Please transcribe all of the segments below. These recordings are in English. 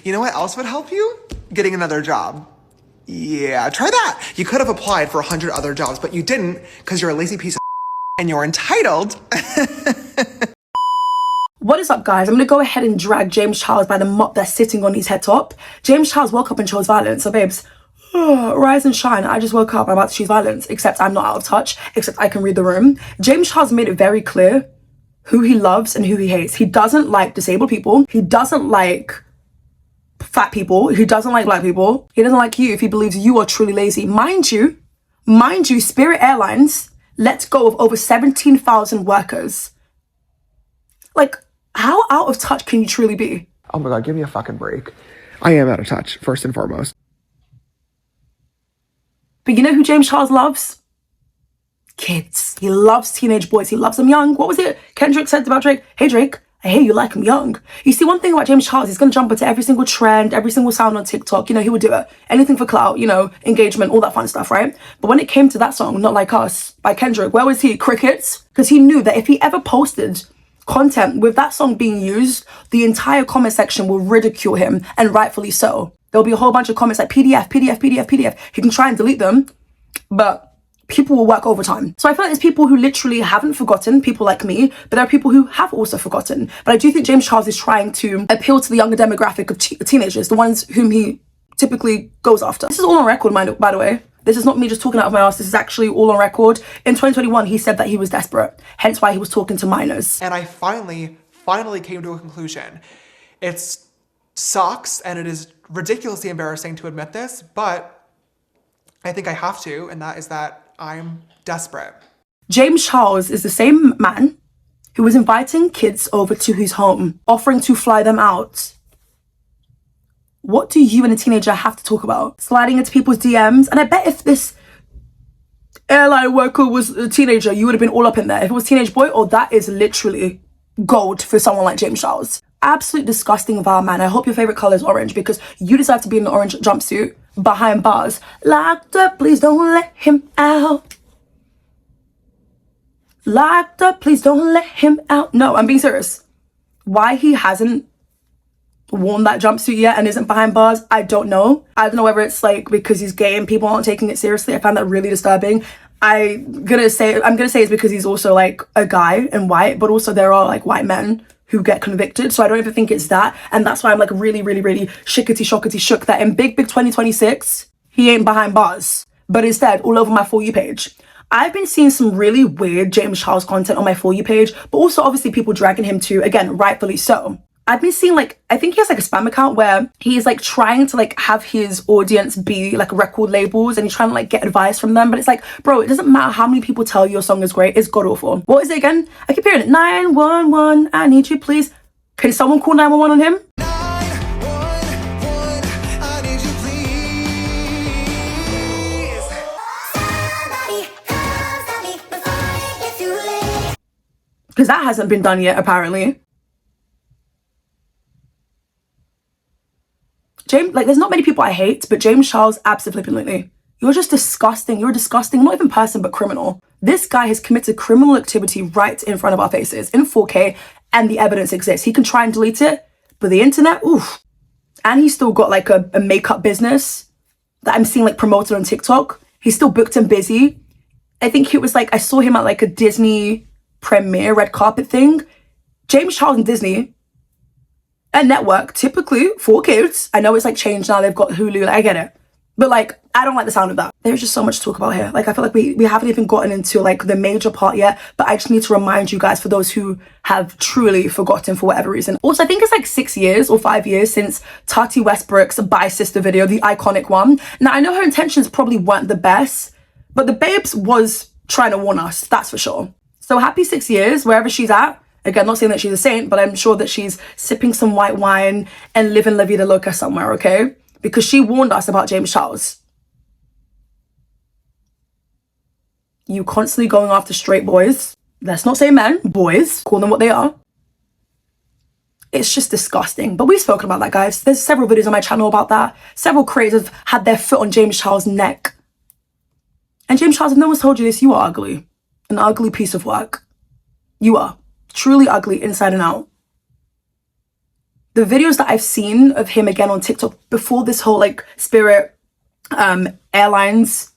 You know what else would help you? Getting another job. Yeah, try that. You could have applied for 100 other jobs, but you didn't because you're a lazy piece of and you're entitled. What is up, guys? I'm going to go ahead and drag James Charles by the mop that's sitting on his head top. James Charles woke up and chose violence. So, babes, rise and shine. I just woke up. I'm about to choose violence, except I'm not out of touch, except I can read the room. James Charles made it very clear who he loves and who he hates. He doesn't like disabled people. He doesn't like fat people. He doesn't like black people. He doesn't like you if he believes you are truly lazy. Mind you, Spirit Airlines let go of over 17,000 workers. Like, how out of touch can you truly be? Oh my God, give me a fucking break. I am out of touch, first and foremost. But you know who James Charles loves? Kids. He loves teenage boys. He loves them young. What was it Kendrick said about Drake? Hey, Drake, I hear you like him young. You see, one thing about James Charles, he's going to jump into every single trend, every single sound on TikTok. You know, he would do it. Anything for clout, you know, engagement, all that fun stuff, right? But when it came to that song, Not Like Us, by Kendrick, where was he? Crickets? Because he knew that if he ever posted content with that song being used, the entire comment section will ridicule him, and rightfully so. There'll be a whole bunch of comments like PDF, PDF, PDF, PDF. He can try and delete them, but people will work overtime. So I feel like there's people who literally haven't forgotten, people like me, but there are people who have also forgotten. But I do think James Charles is trying to appeal to the younger demographic of teenagers, the ones whom he typically goes after. This is all on record, by the way. This is not me just talking out of my ass. This is actually all on record. In 2021, he said that he was desperate, hence why he was talking to minors. And I finally came to a conclusion. It sucks and it is ridiculously embarrassing to admit this, but I think I have to, and that is that I'm desperate. James Charles is the same man who was inviting kids over to his home, offering to fly them out. What do you and a teenager have to talk about? Sliding into people's DMs? And I bet if this airline worker was a teenager, you would have been all up in there. If it was a teenage boy, that is literally gold for someone like James Charles. Absolute disgusting, vile man. I hope your favorite color is orange because you deserve to be in an orange jumpsuit behind bars. Locked up, please don't let him out. Locked up, please don't let him out. No, I'm being serious. Why he hasn't worn that jumpsuit yet and isn't behind bars, I don't know. I don't know whether it's like because he's gay and people aren't taking it seriously. I find that really disturbing. I'm gonna say it's because he's also like a guy and white, but also there are like white men who get convicted. So I don't even think it's that. And that's why I'm like really, really, really shickety shook that in big 2026, he ain't behind bars, but instead all over my For You page. I've been seeing some really weird James Charles content on my For You page, but also obviously people dragging him to, again, rightfully so. I've been seeing like, I think he has like a spam account where he's like trying to like have his audience be like record labels and he's trying to like get advice from them. But it's like, bro, it doesn't matter how many people tell you your song is great. It's god awful. What is it again? I keep hearing it. 911, I need you, please. Can someone call 911 on him? 911, I need you, please. Because that hasn't been done yet, apparently. James, like, there's not many people I hate, but James Charles, absolutely. You're just disgusting. You're a disgusting, not even person, but criminal. This guy has committed criminal activity right in front of our faces in 4K, and the evidence exists. He can try and delete it, but the internet, oof. And he's still got like a makeup business that I'm seeing like promoted on TikTok. He's still booked and busy. I think it was like, I saw him at like a Disney premiere red carpet thing. James Charles and Disney, a network typically for kids. I know it's like changed now, they've got Hulu, like, I get it, but like I don't like the sound of that. There's just so much to talk about here. Like I feel like we haven't even gotten into like the major part yet, but I just need to remind you guys, for those who have truly forgotten for whatever reason. Also, I think it's like 6 years or 5 years since Tati Westbrook's Bye Sister video, the iconic one. Now I know her intentions probably weren't the best, but the babes was trying to warn us, that's for sure. So happy 6 years wherever she's at. Again, not saying that she's a saint, but I'm sure that she's sipping some white wine and living La Vida Loca somewhere, okay? Because she warned us about James Charles. You constantly going after straight boys. Let's not say men, boys. Call them what they are. It's just disgusting. But we've spoken about that, guys. There's several videos on my channel about that. Several creators have had their foot on James Charles' neck. And James Charles, if no one's told you this, you are ugly. An ugly piece of work. You are. Truly ugly inside and out. the videos that I've seen of him again on TikTok before this whole like Spirit Airlines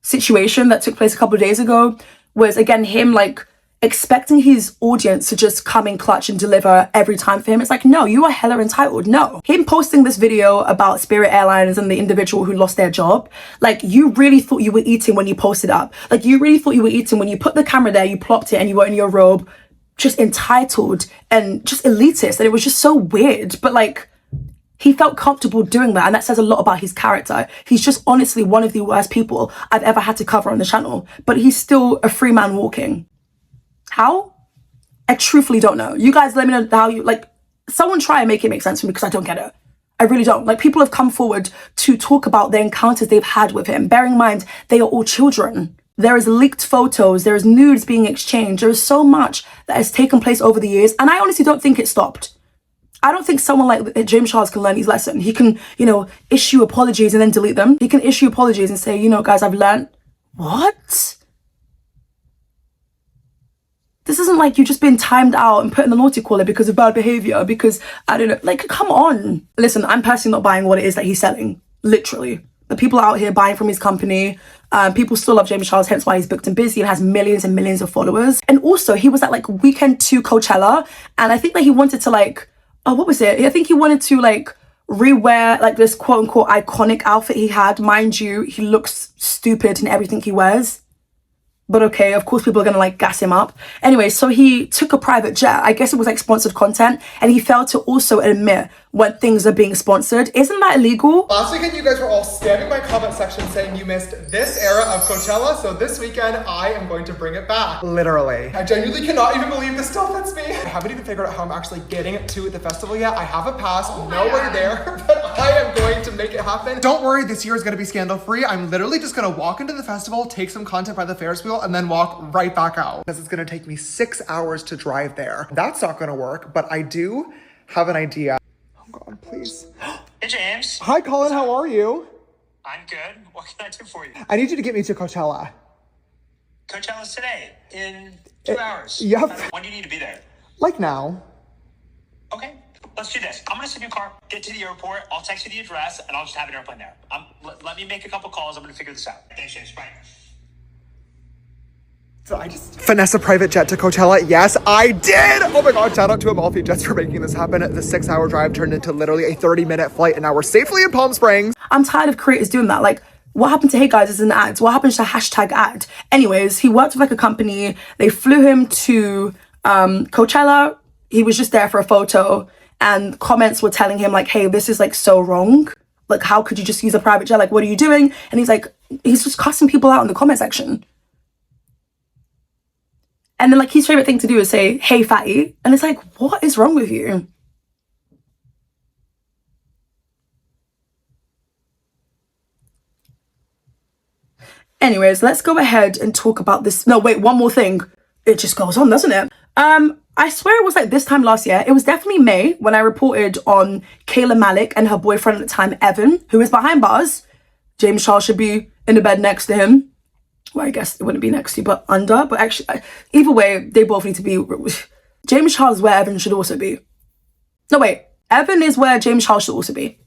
situation that took place a couple of days ago was again him like expecting his audience to just come in clutch and deliver every time for him. It's like, no, you are hella entitled. No. Him posting this video about Spirit Airlines and the individual who lost their job, like, you really thought you were eating when you posted up. Like, you really thought you were eating when you put the camera there, you plopped it and you were in your robe, just entitled and just elitist. And it was just so weird. But like, he felt comfortable doing that, and that says a lot about his character. He's just honestly one of the worst people I've ever had to cover on the channel, but he's still a free man walking. How? I truthfully don't know. You guys let me know how you, like, someone try and make it make sense for me, because I don't get it. I really don't. Like, people have come forward to talk about the encounters they've had with him. Bearing in mind, they are all children. There is leaked photos, there is nudes being exchanged, there is so much that has taken place over the years, and I honestly don't think it stopped. I don't think someone like James Charles can learn his lesson. He can, you know, issue apologies and then delete them. He can issue apologies and say, you know, guys, I've learned. What? This isn't like you've just been timed out and put in the naughty corner because of bad behavior, because, I don't know, like, come on. Listen, I'm personally not buying what it is that he's selling, literally. The people out here buying from his company, people still love James Charles, hence why he's booked and busy and has millions and millions of followers. And also, he was at, like, weekend 2 Coachella, and I think that he wanted to, like, oh, what was it? I think he wanted to, like, rewear, like, this quote-unquote iconic outfit he had. Mind you, he looks stupid in everything he wears. But okay, of course people are gonna like gas him up. Anyway, so he took a private jet. I guess it was like sponsored content, and he failed to also admit when things are being sponsored. Isn't that illegal? Last weekend, you guys were all spamming my comment section saying you missed this era of Coachella, so this weekend I am going to bring it back. Literally. I genuinely cannot even believe this still fits me. I haven't even figured out how I'm actually getting to the festival yet. I have a pass, nowhere there, but I am going to make it happen. Don't worry, this year is gonna be scandal-free. I'm literally just gonna walk into the festival, take some content by the Ferris wheel, and then walk right back out. Because it's gonna take me 6 hours to drive there. That's not gonna work, but I do have an idea. Oh God, please. Hey, James. Hi, Colin, how are you? I'm good. What can I do for you? I need you to get me to Coachella. Coachella's today, in 2 hours. Yep. When do you need to be there? Like now. Okay, let's do this. I'm gonna sit in your car, get to the airport, I'll text you the address, and I'll just have an airplane there. Let me make a couple calls, I'm gonna figure this out. Thanks, James. Bye. So I just finesse a private jet to Coachella. Yes, I did. Oh my God, shout out to Amalfi Jets for making this happen. The 6-hour drive turned into literally a 30-minute flight, and now we're safely in Palm Springs. I'm tired of creators doing that. Like, what happened to Hey Guys is an ad? What happened to hashtag ad? Anyways, he worked with like a company. They flew him to Coachella. He was just there for a photo, and comments were telling him like, hey, this is like so wrong. Like, how could you just use a private jet? Like, what are you doing? And he's just cussing people out in the comment section. And then, like, his favorite thing to do is say, hey, fatty. And it's like, what is wrong with you? Anyways, let's go ahead and talk about this. No, wait, one more thing. It just goes on, doesn't it? I swear it was like this time last year. It was definitely May when I reported on Kayla Malik and her boyfriend at the time, Evan, who is behind bars. James Charles should be in the bed next to him. Well, I guess it wouldn't be next to you, but under. But actually, either way, they both need to be. James Charles is where Evan should also be. No, wait. Evan is where James Charles should also be.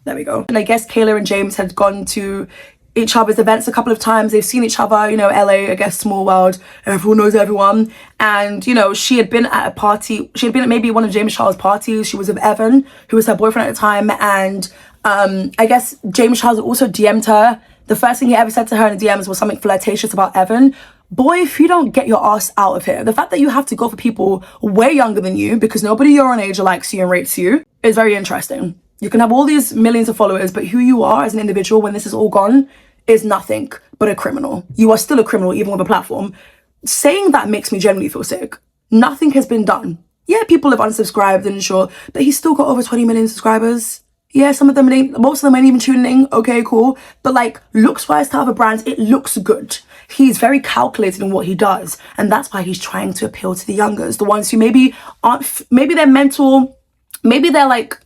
There we go. And I guess Kayla and James had gone to each other's events a couple of times. They've seen each other, you know, LA, I guess, small world. Everyone knows everyone. And, you know, she had been at a party. She had been at maybe one of James Charles' parties. She was with Evan, who was her boyfriend at the time. And I guess James Charles also DM'd her. The first thing he ever said to her in the DMs was something flirtatious about Evan. Boy, if you don't get your ass out of here, the fact that you have to go for people way younger than you because nobody your own age likes you and rates you is very interesting. You can have all these millions of followers, but who you are as an individual when this is all gone is nothing but a criminal. You are still a criminal, even with a platform. Saying that makes me genuinely feel sick. Nothing has been done. Yeah, people have unsubscribed and sure, but he's still got over 20 million subscribers. Yeah, some of them ain't, most of them ain't even tuning in. Okay, cool. But like, looks-wise to other brands, it looks good. He's very calculated in what he does. And that's why he's trying to appeal to the youngers. The ones who maybe aren't, maybe their mental, maybe their like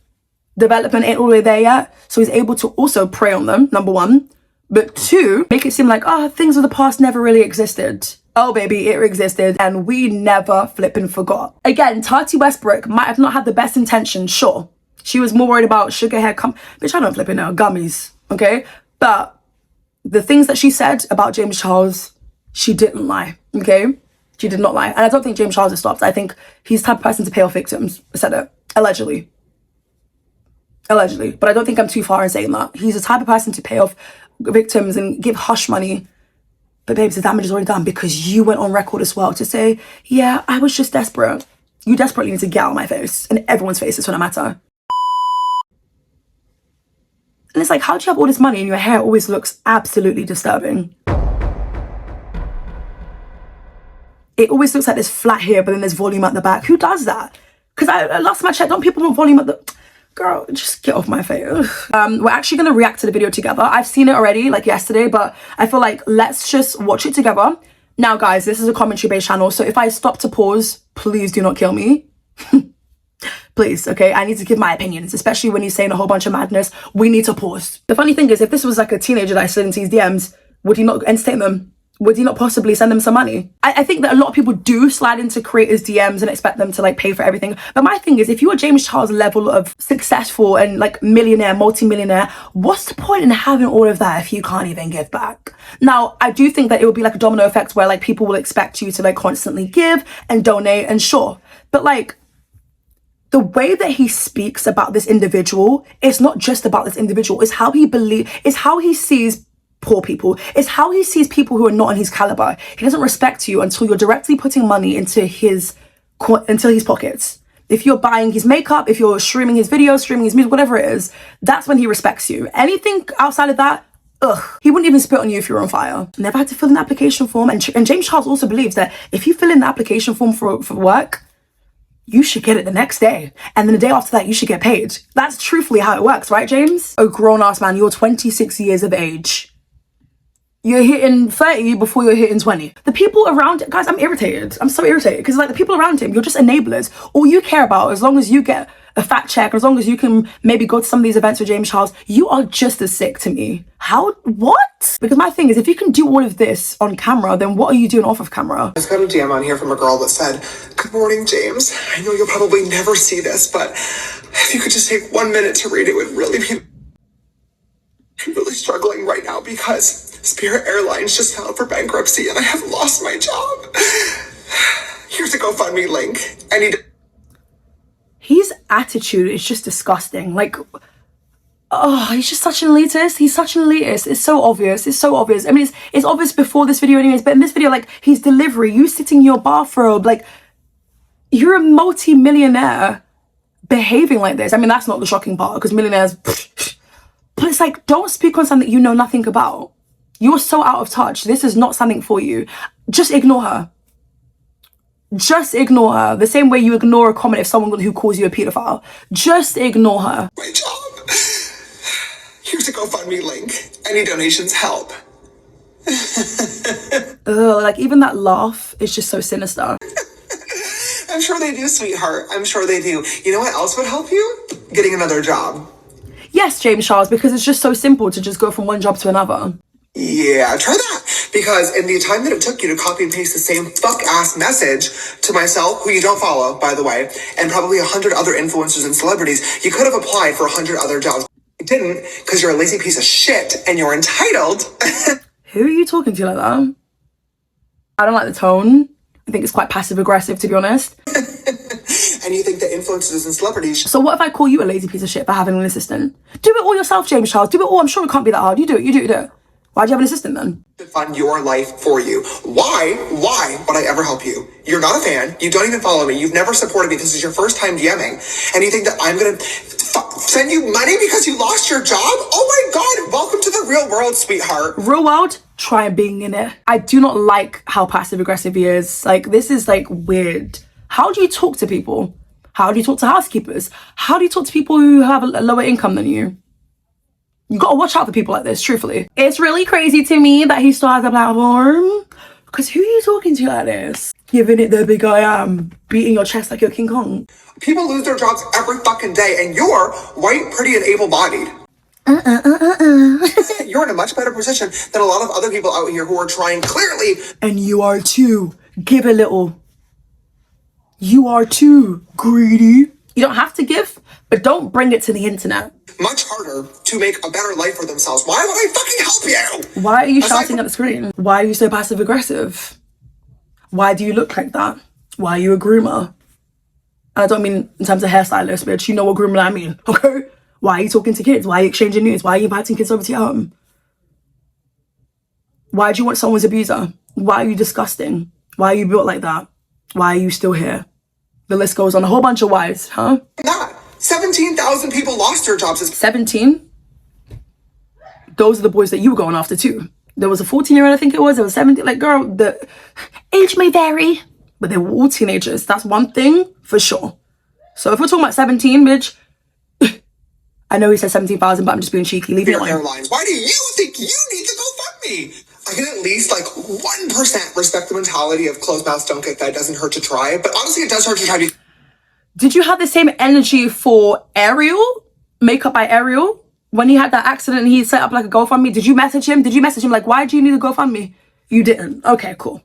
development ain't all the way there yet. So he's able to also prey on them, number one. But two, make it seem like, oh, things of the past never really existed. Oh, baby, it existed. And we never flipping forgot. Again, Tati Westbrook might have not had the best intentions, sure. She was more worried about sugar hair. Bitch, I don't flip it now. Gummies, okay? But the things that she said about James Charles, she didn't lie, okay? She did not lie. And I don't think James Charles has stopped. I think he's the type of person to pay off victims. I said it. Allegedly. But I don't think I'm too far in saying that. He's the type of person to pay off victims and give hush money. But babes, the damage is already done because you went on record as well to say, yeah, I was just desperate. You desperately need to get out of my face and everyone's faces for that matter. And it's like, how do you have all this money and your hair always looks absolutely disturbing? It always looks like there's flat here, but then there's volume at the back. Who does that? Because I last time I checked, don't people want volume at the... Girl, just get off my face. We're actually going to react to the video together. I've seen it already, like yesterday, but I feel like let's just watch it together. Now, guys, this is a commentary-based channel, so if I stop to pause, please do not kill me. Please, okay? I need to give my opinions, especially when he's saying a whole bunch of madness. We need to pause. The funny thing is, if this was like a teenager that I slid into his DMs, would he not entertain them? Would he not possibly send them some money? I think that a lot of people do slide into creators' DMs and expect them to like pay for everything. But my thing is, if you are James Charles' level of successful and like millionaire, multi-millionaire, what's the point in having all of that if you can't even give back? Now, I do think that it will be like a domino effect where like people will expect you to like constantly give and donate and sure. But like, the way that he speaks about this individual, it's not just about this individual. It's how he sees poor people. It's how he sees people who are not in his caliber. He doesn't respect you until you're directly putting money into his pockets. If you're buying his makeup, if you're streaming his videos, streaming his music, whatever it is, that's when he respects you. Anything outside of that, ugh. He wouldn't even spit on you if you're on fire. Never had to fill in the application form. And James Charles also believes that if you fill in the application form for work, you should get it the next day. And then the day after that, you should get paid. That's truthfully how it works, right, James? A grown-ass man, you're 26 years of age. You're hitting 30 before you're hitting 20. The people around, guys, I'm irritated. I'm so irritated because like the people around him, you're just enablers. All you care about, as long as you get a fact check, as long as you can maybe go to some of these events with James Charles, you are just as sick to me. How? What? Because my thing is, if you can do all of this on camera, then what are you doing off of camera? I just got a DM on here from a girl that said, "Good morning, James. I know you'll probably never see this, but if you could just take 1 minute to read it, would really be... I'm really struggling right now because Spirit Airlines just filed for bankruptcy and I have lost my job. Here's a GoFundMe link. I need..." His attitude is just disgusting. Like, oh, he's just such an elitist. He's such an elitist. It's so obvious. It's so obvious. I mean, it's obvious before this video anyways, but in this video, like, his delivery, you sitting in your bathrobe, like, you're a multi-millionaire behaving like this. I mean, that's not the shocking part, because millionaires, but it's like, don't speak on something you know nothing about. You're so out of touch. This is not something for you. Just ignore her. Just ignore her. The same way you ignore a comment if someone who calls you a pedophile. Just ignore her. My job. Here's a GoFundMe link. Any donations help. Ugh, like even that laugh is just so sinister. I'm sure they do, sweetheart. I'm sure they do. You know what else would help you? Getting another job. Yes, James Charles, because it's just so simple to just go from one job to another. Yeah, try that. Because in the time that it took you to copy and paste the same fuck-ass message to myself, who you don't follow, by the way, and probably 100 other influencers and celebrities, you could have applied for 100 other jobs. You didn't, because you're a lazy piece of shit, and you're entitled. Who are you talking to like that? I don't like the tone. I think it's quite passive-aggressive, to be honest. And you think that influencers and celebrities... So what if I call you a lazy piece of shit for having an assistant? Do it all yourself, James Charles. Do it all. I'm sure it can't be that hard. You do it. Why'd you have an assistant then? ...to fund your life for you. Why would I ever help you? You're not a fan. You don't even follow me. You've never supported me. This is your first time DMing. And you think that I'm going to send you money because you lost your job? Oh my God. Welcome to the real world, sweetheart. Real world? Try being in it. I do not like how passive aggressive he is. Like, this is like weird. How do you talk to people? How do you talk to housekeepers? How do you talk to people who have a lower income than you? You gotta watch out for people like this, truthfully. It's really crazy to me that he still has a platform. Because who are you talking to like this? Giving it the big I am, beating your chest like you're King Kong. People lose their jobs every fucking day, and you're white, pretty, and able-bodied. You're in a much better position than a lot of other people out here who are trying clearly. And you are too. Give a little. You are too greedy. You don't have to give, but don't bring it to the internet. Much harder to make a better life for themselves. Why would I fucking help you? Why are you shouting at the screen? Why are you so passive aggressive? Why do you look like that? Why are you a groomer? And I don't mean in terms of hairstylist, bitch. You know what grooming I mean, okay? Why are you talking to kids? Why are you exchanging news? Why are you inviting kids over to your home? Why do you want someone's abuser? Why are you disgusting? Why are you built like that? Why are you still here? The list goes on. A whole bunch of whys, huh? Not. 17,000 people lost their jobs. 17? Those are the boys that you were going after too. There was a 14-year-old, I think it was. There was 17. Like, girl, the age may vary, but they were all teenagers. That's one thing for sure. So if we're talking about 17, bitch, I know he said 17,000, but I'm just being cheeky. Leave it alone. Spirit Airlines. Why do you think you need to GoFundMe? I can at least 1% respect the mentality of closed mouths don't get fed. Doesn't hurt to try, but honestly, it does hurt to try to. Did you have the same energy for Ariel? Makeup by Ariel? When he had that accident and he set up a GoFundMe, did you message him? Did you message him why do you need a GoFundMe? You didn't. Okay, cool.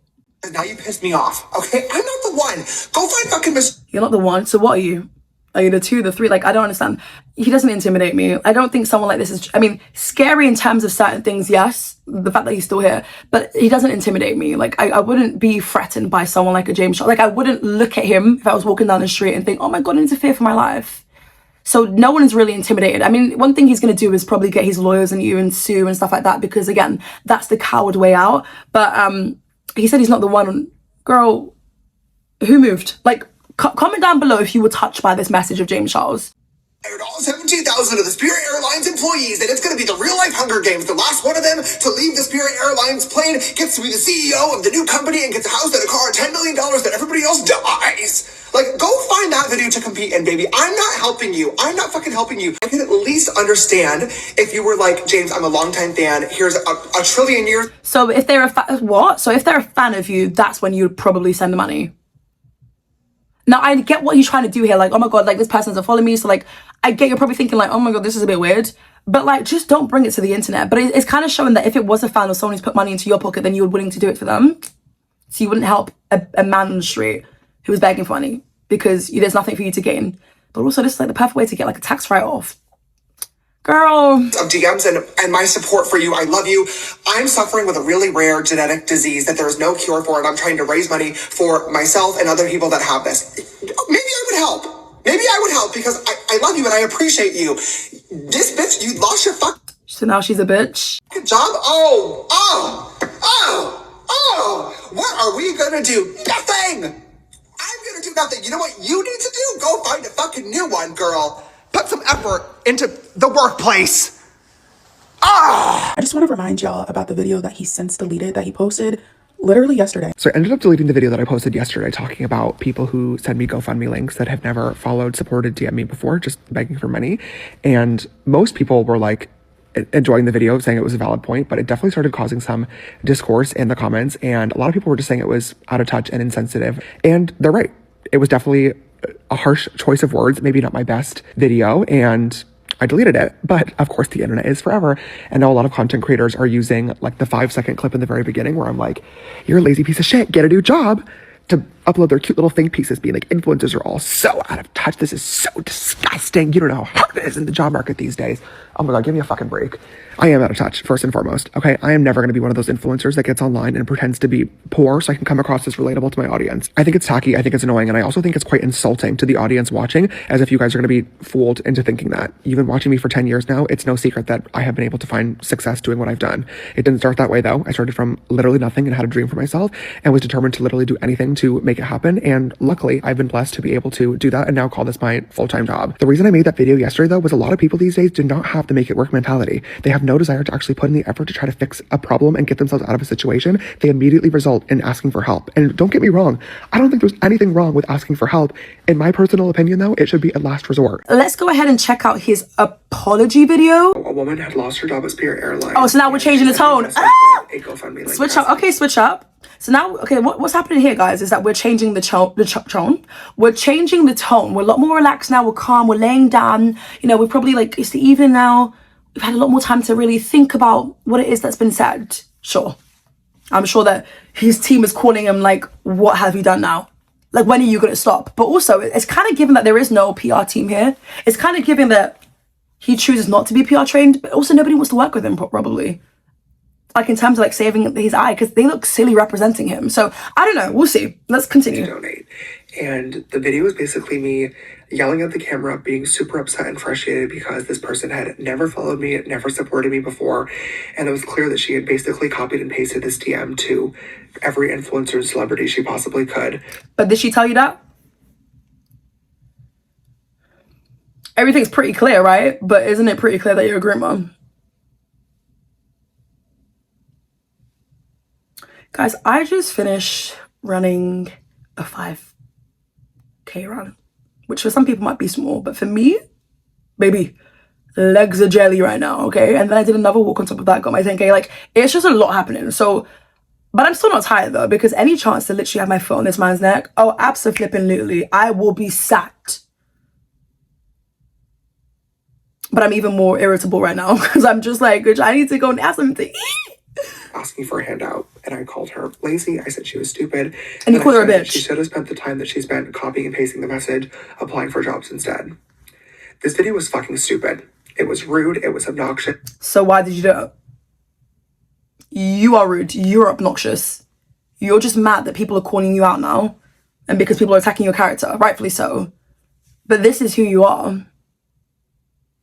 Now you pissed me off, okay? I'm not the one. Go find fucking Miss. You're not the one, so what are you? Are you the two, the three? I don't understand. He doesn't intimidate me. I don't think someone like this is, scary in terms of certain things, yes. The fact that he's still here. But he doesn't intimidate me. I wouldn't be threatened by someone like a James Charles. I wouldn't look at him if I was walking down the street and think, oh my God, I need to fear for my life. So no one is really intimidated. One thing he's going to do is probably get his lawyers and you and sue and stuff like that. Because again, that's the coward way out. But he said he's not the one. Girl, who moved? Comment down below if you were touched by this message of James Charles. All 17,000 of the Spirit Airlines employees, and it's going to be the real-life Hunger Games. The last one of them to leave the Spirit Airlines plane gets to be the CEO of the new company and gets a house and a car and $10 million that everybody else dies. Go find that video to compete in, baby. I'm not helping you. I'm not fucking helping you. I can at least understand if you were like, James, I'm a longtime fan. Here's a trillion years. So if they're if they're a fan of you, that's when you'd probably send the money. Now, I get what he's trying to do here. Oh my God, this person doesn't follow me. So, I get you're probably thinking, oh my God, this is a bit weird. But, just don't bring it to the internet. But it's kind of showing that if it was a fan of someone who's put money into your pocket, then you were willing to do it for them. So you wouldn't help a man on the street who was begging for money because there's nothing for you to gain. But also, this is the perfect way to get a tax write-off. Girl. Of DMs and my support for you. I love you. I'm suffering with a really rare genetic disease that there is no cure for, and I'm trying to raise money for myself and other people that have this. Maybe I would help. Maybe I would help because I love you and I appreciate you. This bitch, you lost your So now she's a bitch. job? What are we gonna do? Nothing! I'm gonna do nothing. You know what you need to do? Go find a fucking new one, girl. Put some effort into the workplace. I just want to remind y'all about the video that he since deleted that he posted literally yesterday. So I ended up deleting the video that I posted yesterday talking about people who send me GoFundMe links that have never followed, supported, DM me before, just begging for money. And most people were enjoying the video, saying it was a valid point, but it definitely started causing some discourse in the comments. And a lot of people were just saying it was out of touch and insensitive. And they're right. It was definitely a harsh choice of words, maybe not my best video, and I deleted it. But of course the internet is forever, and now a lot of content creators are using the 5-second clip in the very beginning where I'm like, you're a lazy piece of shit, get a new job, to upload their cute little think pieces being influencers are all so out of touch, this is so disgusting, you don't know how hard it is in the job market these days. Oh my God, give me a fucking break. I am out of touch, first and foremost, okay? I am never going to be one of those influencers that gets online and pretends to be poor so I can come across as relatable to my audience. I think it's tacky, I think it's annoying, and I also think it's quite insulting to the audience watching, as if you guys are going to be fooled into thinking that. You've been watching me for 10 years now, it's no secret that I have been able to find success doing what I've done. It didn't start that way though. I started from literally nothing and had a dream for myself and was determined to literally do anything to make it happen, and luckily I've been blessed to be able to do that and now call this my full-time job. The reason I made that video yesterday though was a lot of people these days do not have the make it work mentality. They have no desire to actually put in the effort to try to fix a problem and get themselves out of a situation. They immediately result in asking for help. And don't get me wrong, I don't think there's anything wrong with asking for help. In my personal opinion though, it should be a last resort. Let's go ahead and check out his apology video. A woman had lost her job at Spirit Airlines. Oh, so now we're changing the tone. Switch up. Okay, switch up. So now, okay, what's happening here, guys, is that we're changing the tone. We're changing the tone. We're a lot more relaxed now. We're calm. We're laying down. We're probably it's the evening now. We've had a lot more time to really think about what it is that's been said. Sure. I'm sure that his team is calling him what have you done now? Like, when are you going to stop? But also, it's kind of given that there is no PR team here. It's kind of given that he chooses not to be PR trained, but also nobody wants to work with him, probably. Like, in terms of, like, saving his eye, because they look silly representing him. So, I don't know. We'll see. Let's continue. Donate. And the video is basically me yelling at the camera, being super upset and frustrated because this person had never followed me, never supported me before. And it was clear that she had basically copied and pasted this DM to every influencer and celebrity she possibly could. But did she tell you that? Everything's pretty clear, right? But isn't it pretty clear that you're a groomer? Guys, I just finished running a 5K run, which for some people might be small, but for me, baby, legs are jelly right now, okay? And then I did another walk on top of that, got my 10K. Like, it's just a lot happening. So, but I'm still not tired though, because any chance to literally have my foot on this man's neck, oh, abso-flippin'-lutely, I will be sacked. But I'm even more irritable right now because I'm just like, bitch, I need to go and have something to eat. Asking for a handout, and I called her lazy. I said she was stupid. And you called her a bitch. She should have spent the time that she spent copying and pasting the message, applying for jobs instead. This video was fucking stupid. It was rude. It was obnoxious. So why did you do it? You are rude. You're obnoxious. You're just mad that people are calling you out now. And because people are attacking your character, rightfully so. But this is who you are.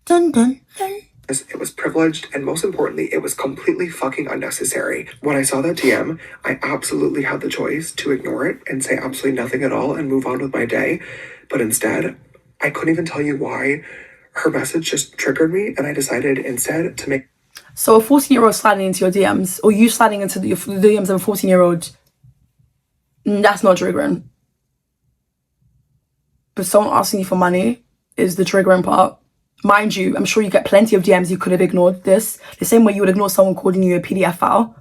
Dun, dun, dun. It was privileged, and most importantly, it was completely fucking unnecessary. When I saw that DM, I absolutely had the choice to ignore it and say absolutely nothing at all and move on with my day. But instead, I couldn't even tell you why. Her message just triggered me, and I decided instead to make... So a 14-year-old sliding into your DMs, or you sliding into the DMs of a 14-year-old, that's not triggering. But someone asking you for money is the triggering part. Mind you, I'm sure you get plenty of DMs you could have ignored this. The same way you would ignore someone calling you a PDF file.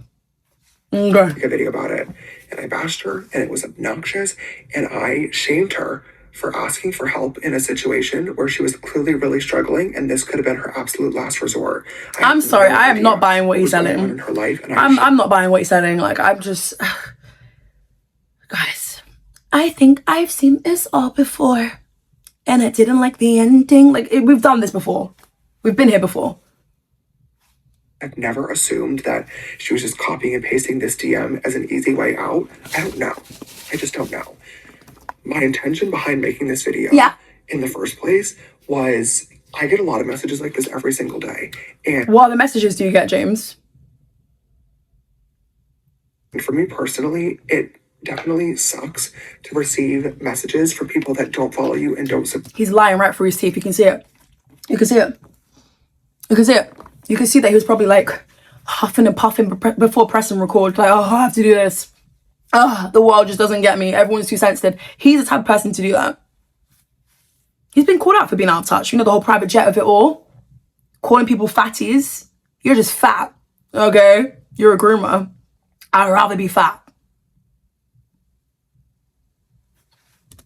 Okay. Make a video about it. And I bashed her, and it was obnoxious, and I shamed her for asking for help in a situation where she was clearly really struggling, and this could have been her absolute last resort. I'm sorry, I am not buying what he's selling. In her life, and I'm not buying what he's selling. Like, I'm just... Guys, I think I've seen this all before. And I didn't like the ending. Like, we've done this before. We've been here before. I've never assumed that she was just copying and pasting this DM as an easy way out. I don't know. I just don't know. My intention behind making this video in the first place was I get a lot of messages like this every single day. And what other messages do you get, James? for me personally, it definitely sucks to receive messages from people that don't follow you and don't support. He's lying right through his teeth. You can see it. You can see it. You can see it. You can see that he was probably like huffing and puffing before press and record. Like, oh, I have to do this. Oh, the world just doesn't get me. Everyone's too sensitive. He's the type of person to do that. He's been called out for being out of touch. You know, the whole private jet of it all. Calling people fatties. You're just fat. Okay? You're a groomer. I'd rather be fat.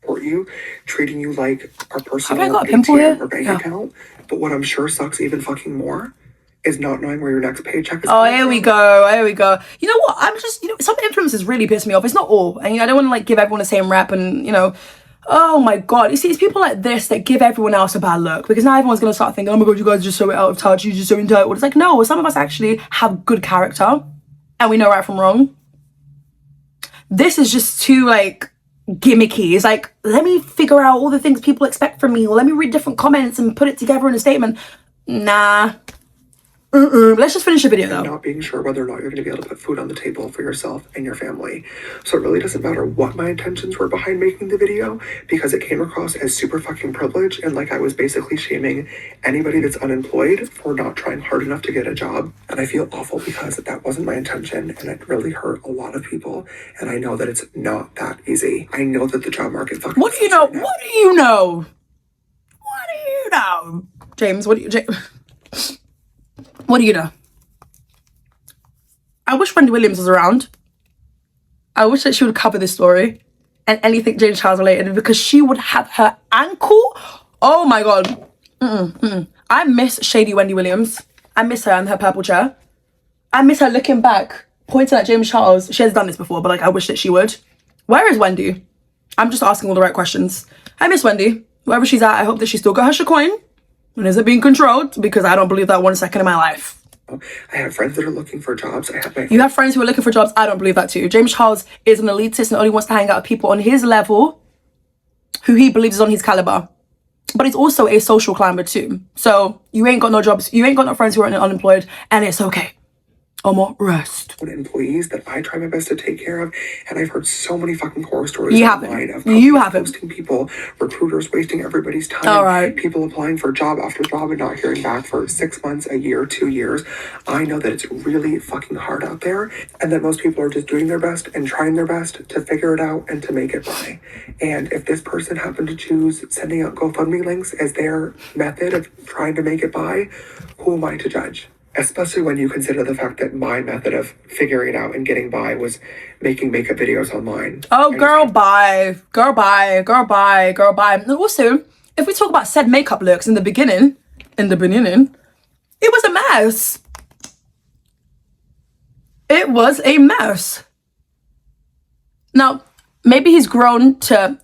You, treating you like our personal Have I got a pimple here? or bank account. But what I'm sure sucks even fucking more is not knowing where your next paycheck is. Oh, here we go. Here we go. You know what? I'm just, some influencers really piss me off. It's not all. And I don't want to like give everyone the same rap and, oh my God. You see, it's people like this that give everyone else a bad look because now everyone's going to start thinking, oh my God, you guys are just so out of touch. You're just so entitled. It's like, no, some of us actually have good character and we know right from wrong. This is just too like gimmicky. It's like, let me figure out all the things people expect from me, or let me read different comments and put it together in a statement. Nah. Let's just finish the video though. Not being sure whether or not you're going to be able to put food on the table for yourself and your family. So it really doesn't matter what my intentions were behind making the video because it came across as super fucking privileged and like I was basically shaming anybody that's unemployed for not trying hard enough to get a job. And I feel awful because that wasn't my intention and it really hurt a lot of people. And I know that it's not that easy. I know that the job market fucking... What do you know? Right, what do you know? What do you know? James, what do you... What do you know? I wish Wendy Williams was around. I wish that she would cover this story and anything James Charles related because she would have her ankle. Oh my God. I miss shady Wendy Williams. I miss her and her purple chair. I miss her looking back, pointing at James Charles. She has done this before, but like I wish that she would. Where is Wendy? I'm just asking all the right questions. Hi, Miss Wendy. Wherever she's at, I hope that she still got her coin and isn't being controlled, because I don't believe that 1 second in my life. I have friends that are looking for jobs. You have friends who are looking for jobs. I don't believe that too. James Charles is an elitist and only wants to hang out with people on his level who he believes is on his caliber. But he's also a social climber too. So you ain't got no jobs. You ain't got no friends who are unemployed, and it's okay. More rest. Employees that I try my best to take care of, and I've heard so many fucking horror stories online of ghosting people, recruiters wasting everybody's time, all right, people applying for job after job and not hearing back for 6 months, a year, 2 years. I know that it's really fucking hard out there, and that most people are just doing their best and trying their best to figure it out and to make it by. And if this person happened to choose sending out GoFundMe links as their method of trying to make it by, who am I to judge? Especially when you consider the fact that my method of figuring it out and getting by was making makeup videos online. Oh, girl, bye. Girl, bye. Girl, bye. Girl, bye. And also, if we talk about said makeup looks in the beginning, it was a mess. It was a mess. Now, maybe he's grown to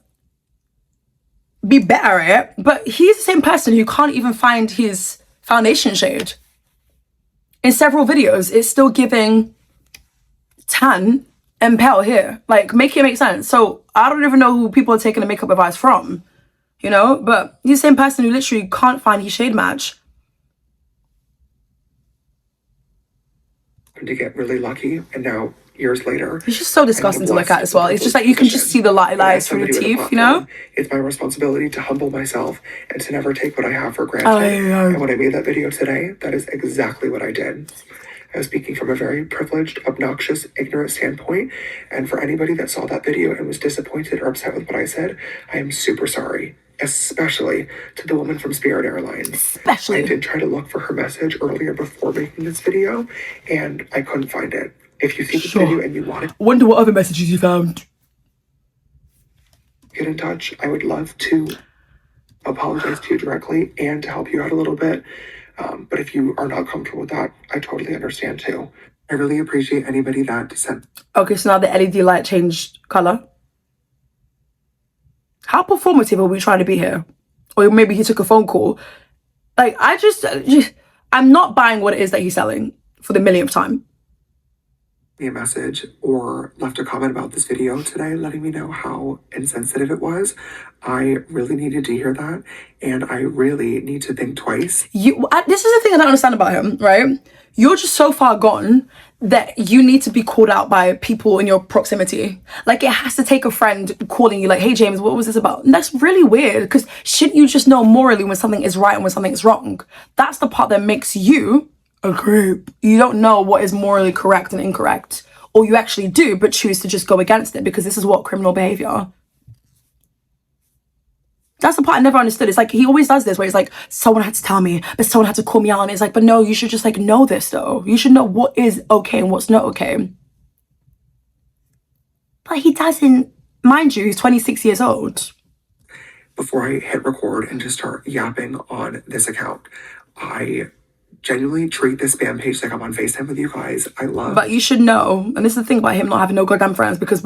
be better at it, but he's the same person who can't even find his foundation shade. In several videos, it's still giving tan and pale here. Like, make it make sense. So I don't even know who people are taking the makeup advice from, you know? But he's the same person who literally can't find his shade match. To get really lucky, and now years later, it's just so disgusting to look at as well. It's just like you can just see the lies through the teeth, you know? It's my responsibility to humble myself and to never take what I have for granted. And when I made that video today, that is exactly what I did. I was speaking from a very privileged, obnoxious, ignorant standpoint. And for anybody that saw that video and was disappointed or upset with what I said, I am super sorry. Especially to the woman from Spirit Airlines. I did try to look for her message earlier before making this video, and I couldn't find it. If you see this video and you want it, wonder what other messages you found. Get in touch. I would love to apologize to you directly and to help you out a little bit. But if you are not comfortable with that, I totally understand too. I really appreciate anybody that sent. Okay, so now the LED light changed color. How performative are we trying to be here? Or maybe he took a phone call. Like, I'm not buying what it is that he's selling for the millionth time. Me a message or left a comment about this video today, letting me know how insensitive it was. I really needed to hear that, and I really need to think twice. This is the thing I don't understand about him, right? You're just so far gone that you need to be called out by people in your proximity. Like, it has to take a friend calling you like, hey, James, what was this about? And that's really weird, because shouldn't you just know morally when something is right and when something is wrong? That's the part that makes you a creep. You don't know what is morally correct and incorrect. Or you actually do, but choose to just go against it, because this is what criminal behavior. That's the part I never understood. It's like, he always does this where he's like, someone had to tell me, but someone had to call me out. And it's like, but no, you should just like know this though. You should know what is okay and what's not okay. But he doesn't. Mind you, he's 26 years old. Before I hit record and just start yapping on this account, I genuinely treat this spam page like I'm on FaceTime with you guys. I love. But you should know, and this is the thing about him not having no goddamn friends, because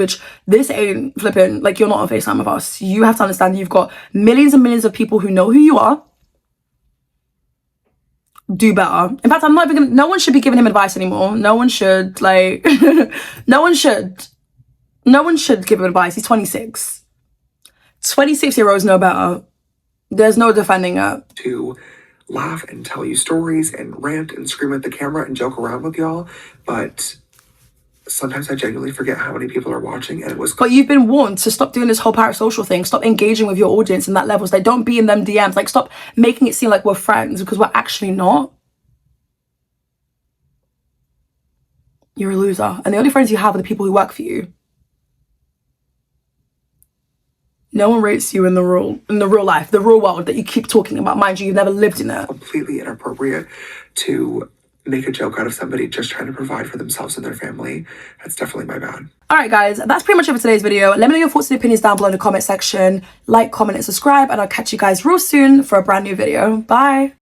this ain't flipping, like, you're not on FaceTime with us. You have to understand you've got millions and millions of people who know who you are. Do better. In fact, I'm not even gonna, no one should be giving him advice anymore. No one should, like, no one should give him advice. He's 26. 26-year-olds know better. There's no defending it. To laugh and tell you stories and rant and scream at the camera and joke around with y'all, but sometimes I genuinely forget how many people are watching, and it was. But you've been warned to stop doing this whole parasocial thing. Stop engaging with your audience in that levels. Like, don't be in them DMs. Like, stop making it seem like we're friends, because we're actually not. You're a loser, and the only friends you have are the people who work for you. No one rates you in the real life, the real world that you keep talking about. Mind you, you've never lived in it. Completely inappropriate to make a joke out of somebody just trying to provide for themselves and their family. That's definitely my bad. All right, guys, that's pretty much it for today's video. Let me know your thoughts and opinions down below in the comment section. Like, comment, and subscribe, and I'll catch you guys real soon for a brand new video. Bye.